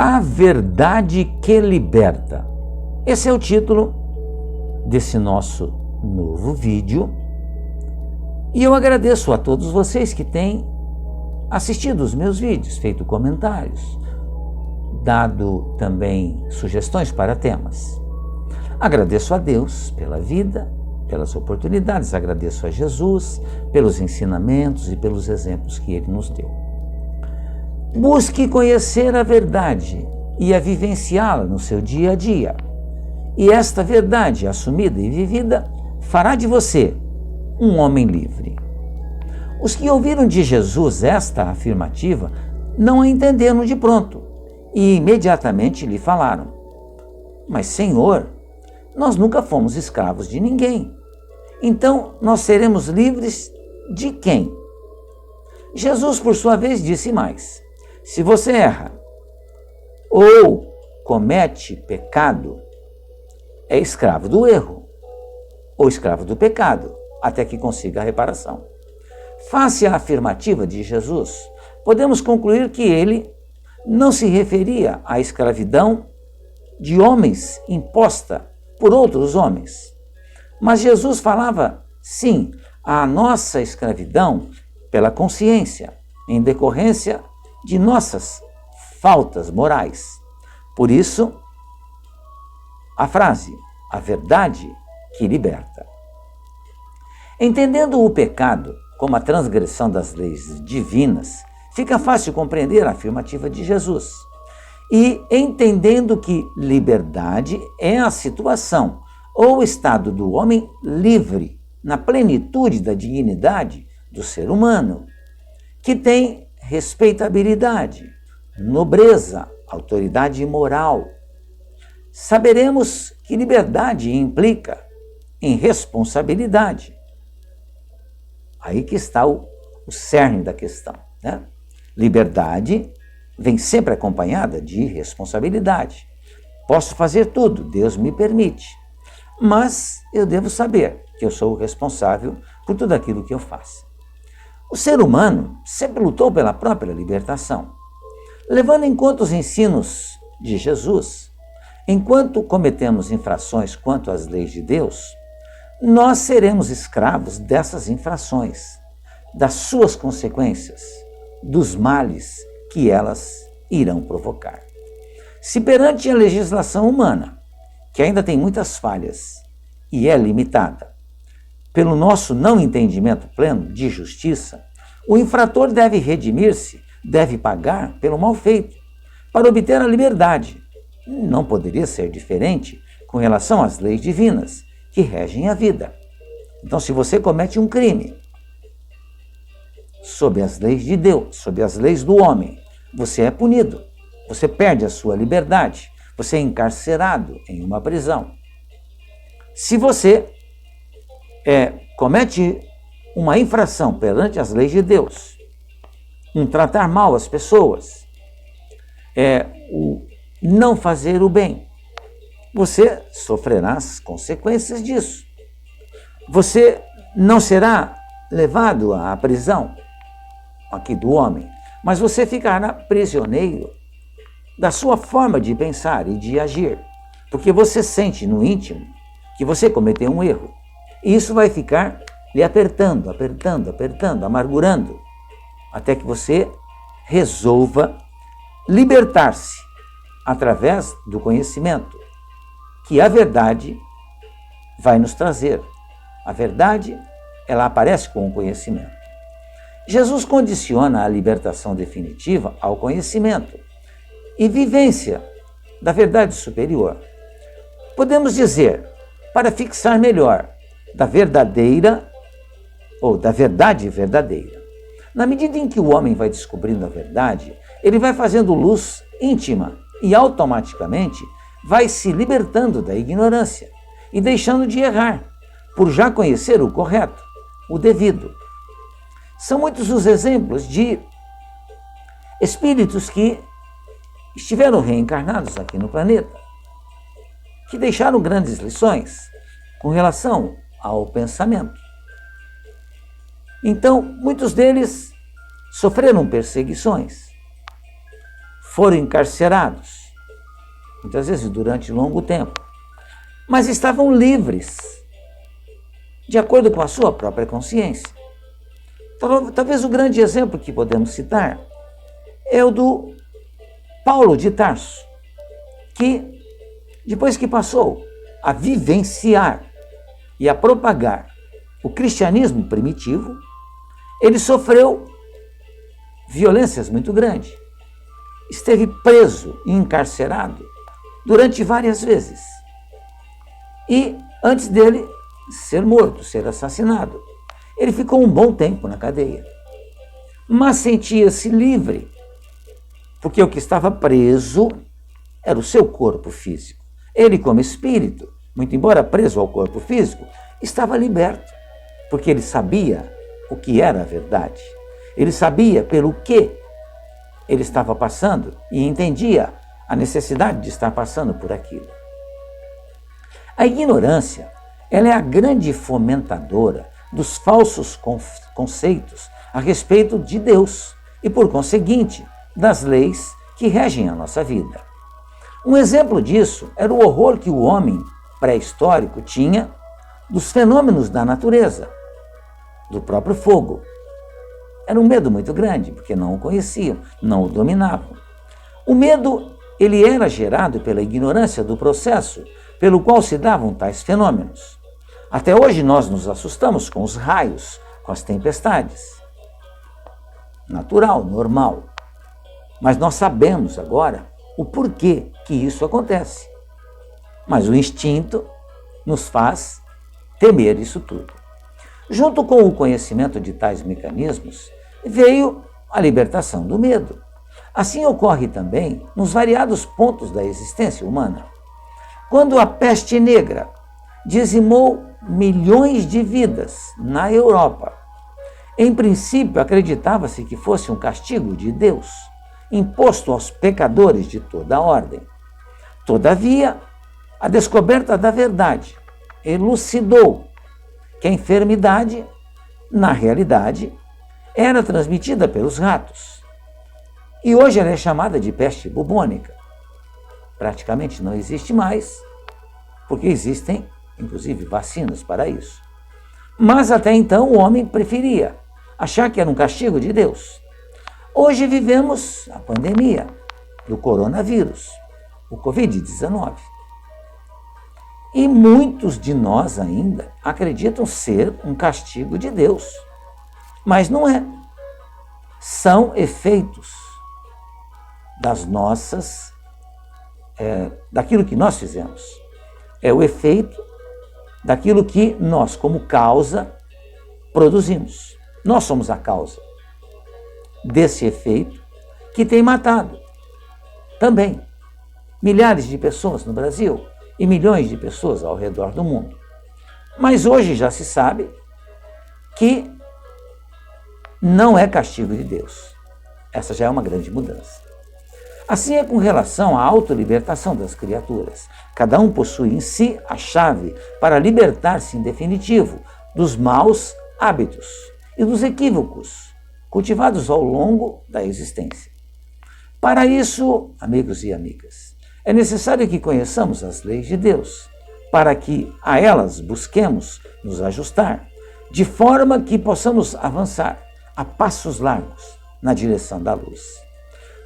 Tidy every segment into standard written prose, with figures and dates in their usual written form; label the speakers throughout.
Speaker 1: A verdade que liberta. Esse é o título desse nosso novo vídeo. E eu agradeço a todos vocês que têm assistido os meus vídeos, feito comentários, dado também sugestões para temas. Agradeço a Deus pela vida, pelas oportunidades, agradeço a Jesus pelos ensinamentos e pelos exemplos que Ele nos deu. Busque conhecer a verdade e a vivenciá-la no seu dia a dia. E esta verdade assumida e vivida fará de você um homem livre. Os que ouviram de Jesus esta afirmativa não a entenderam de pronto e imediatamente lhe falaram: "Mas, Senhor, nós nunca fomos escravos de ninguém. Então nós seremos livres de quem?" Jesus, por sua vez, disse mais: "Se você erra ou comete pecado, é escravo do erro ou escravo do pecado, até que consiga a reparação." Face à afirmativa de Jesus, podemos concluir que ele não se referia à escravidão de homens imposta por outros homens. Mas Jesus falava, sim, à nossa escravidão pela consciência, em decorrência de nossas faltas morais. Por isso, a frase, a verdade que liberta. Entendendo o pecado como a transgressão das leis divinas, fica fácil compreender a afirmativa de Jesus. E entendendo que liberdade é a situação ou o estado do homem livre, na plenitude da dignidade do ser humano, que tem respeitabilidade, nobreza, autoridade moral. Saberemos que liberdade implica em responsabilidade. Aí que está o cerne da questão, né? Liberdade vem sempre acompanhada de responsabilidade. Posso fazer tudo, Deus me permite, mas eu devo saber que eu sou o responsável por tudo aquilo que eu faço. O ser humano sempre lutou pela própria libertação. Levando em conta os ensinos de Jesus, enquanto cometemos infrações quanto às leis de Deus, nós seremos escravos dessas infrações, das suas consequências, dos males que elas irão provocar. Se perante a legislação humana, que ainda tem muitas falhas e é limitada, pelo nosso não entendimento pleno de justiça, o infrator deve redimir-se, deve pagar pelo mal feito, para obter a liberdade. Não poderia ser diferente com relação às leis divinas que regem a vida. Então, se você comete um crime sob as leis de Deus, sob as leis do homem, você é punido, você perde a sua liberdade, você é encarcerado em uma prisão. Se você comete uma infração perante as leis de Deus, um tratar mal as pessoas, o não fazer o bem, você sofrerá as consequências disso. Você não será levado à prisão aqui do homem, mas você ficará prisioneiro da sua forma de pensar e de agir, porque você sente no íntimo que você cometeu um erro. E isso vai ficar lhe apertando, apertando, apertando, amargurando, até que você resolva libertar-se através do conhecimento que a verdade vai nos trazer. A verdade, ela aparece com o conhecimento. Jesus condiciona a libertação definitiva ao conhecimento e vivência da verdade superior. Podemos dizer, para fixar melhor, da verdadeira ou da verdade verdadeira. Na medida em que o homem vai descobrindo a verdade, ele vai fazendo luz íntima e automaticamente vai se libertando da ignorância e deixando de errar, por já conhecer o correto, o devido. São muitos os exemplos de espíritos que estiveram reencarnados aqui no planeta, que deixaram grandes lições com relação ao pensamento. Então, muitos deles sofreram perseguições, foram encarcerados, muitas vezes durante longo tempo, mas estavam livres, de acordo com a sua própria consciência. Talvez o grande exemplo que podemos citar é o do Paulo de Tarso, que depois que passou a vivenciar e a propagar o cristianismo primitivo, ele sofreu violências muito grandes. Esteve preso e encarcerado durante várias vezes. E antes dele ser morto, ser assassinado, ele ficou um bom tempo na cadeia. Mas sentia-se livre, porque o que estava preso era o seu corpo físico. Ele, como espírito, muito embora preso ao corpo físico, estava liberto, porque ele sabia o que era a verdade. Ele sabia pelo que ele estava passando e entendia a necessidade de estar passando por aquilo. A ignorância, ela é a grande fomentadora dos falsos conceitos a respeito de Deus e, por conseguinte, das leis que regem a nossa vida. Um exemplo disso era o horror que o homem pré-histórico tinha dos fenômenos da natureza, do próprio fogo. Era um medo muito grande, porque não o conheciam, não o dominavam. O medo, ele era gerado pela ignorância do processo pelo qual se davam tais fenômenos. Até hoje nós nos assustamos com os raios, com as tempestades. Natural, normal. Mas nós sabemos agora o porquê que isso acontece. Mas o instinto nos faz temer isso tudo. Junto com o conhecimento de tais mecanismos, veio a libertação do medo. Assim ocorre também nos variados pontos da existência humana. Quando a peste negra dizimou milhões de vidas na Europa, em princípio acreditava-se que fosse um castigo de Deus, imposto aos pecadores de toda a ordem. Todavia, a descoberta da verdade elucidou que a enfermidade, na realidade, era transmitida pelos ratos. E hoje ela é chamada de peste bubônica. Praticamente não existe mais, porque existem, inclusive, vacinas para isso. Mas até então o homem preferia achar que era um castigo de Deus. Hoje vivemos a pandemia do coronavírus, o Covid-19. E muitos de nós ainda acreditam ser um castigo de Deus. Mas não é. São efeitos das nossas, daquilo que nós fizemos. É o efeito daquilo que nós, como causa, produzimos. Nós somos a causa desse efeito que tem matado também milhares de pessoas no Brasil e milhões de pessoas ao redor do mundo. Mas hoje já se sabe que não é castigo de Deus. Essa já é uma grande mudança. Assim é com relação à autolibertação das criaturas. Cada um possui em si a chave para libertar-se em definitivo dos maus hábitos e dos equívocos cultivados ao longo da existência. Para isso, amigos e amigas, é necessário que conheçamos as leis de Deus, para que a elas busquemos nos ajustar, de forma que possamos avançar a passos largos na direção da luz.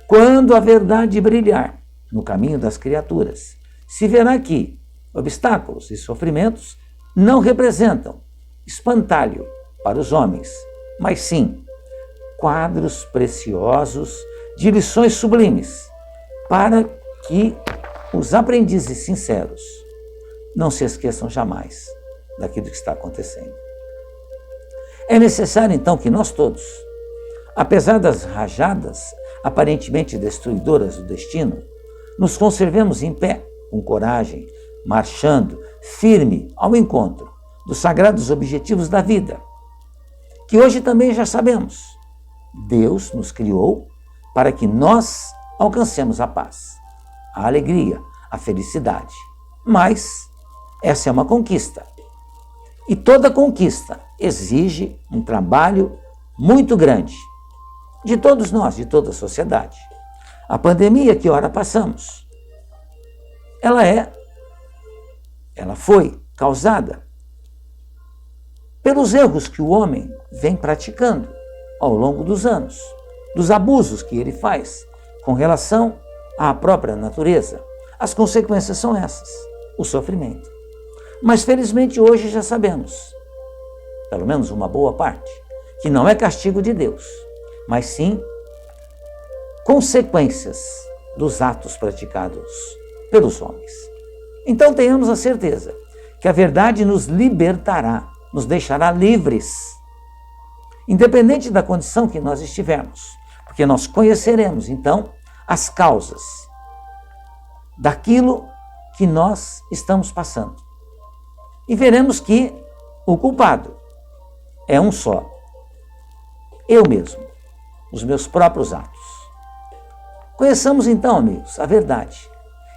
Speaker 1: Quando a verdade brilhar no caminho das criaturas, se verá que obstáculos e sofrimentos não representam espantalho para os homens, mas sim quadros preciosos de lições sublimes, para que os aprendizes sinceros não se esqueçam jamais daquilo que está acontecendo. É necessário, então, que nós todos, apesar das rajadas aparentemente destruidoras do destino, nos conservemos em pé, com coragem, marchando firme ao encontro dos sagrados objetivos da vida, que hoje também já sabemos. Deus nos criou para que nós alcancemos a paz, a alegria, a felicidade. Mas essa é uma conquista. E toda conquista exige um trabalho muito grande de todos nós, de toda a sociedade. A pandemia que ora passamos, ela foi causada pelos erros que o homem vem praticando ao longo dos anos, dos abusos que ele faz com relação à própria natureza. As consequências são essas, o sofrimento. Mas felizmente hoje já sabemos, pelo menos uma boa parte, que não é castigo de Deus, mas sim consequências dos atos praticados pelos homens. Então tenhamos a certeza que a verdade nos libertará, nos deixará livres, independente da condição que nós estivermos, porque nós conheceremos então as causas daquilo que nós estamos passando. E veremos que o culpado é um só, eu mesmo, os meus próprios atos. Conheçamos então, amigos, a verdade.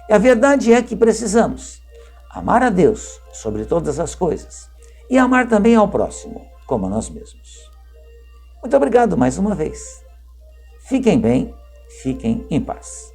Speaker 1: E a verdade é que precisamos amar a Deus sobre todas as coisas e amar também ao próximo, como a nós mesmos. Muito obrigado mais uma vez. Fiquem bem, fiquem em paz.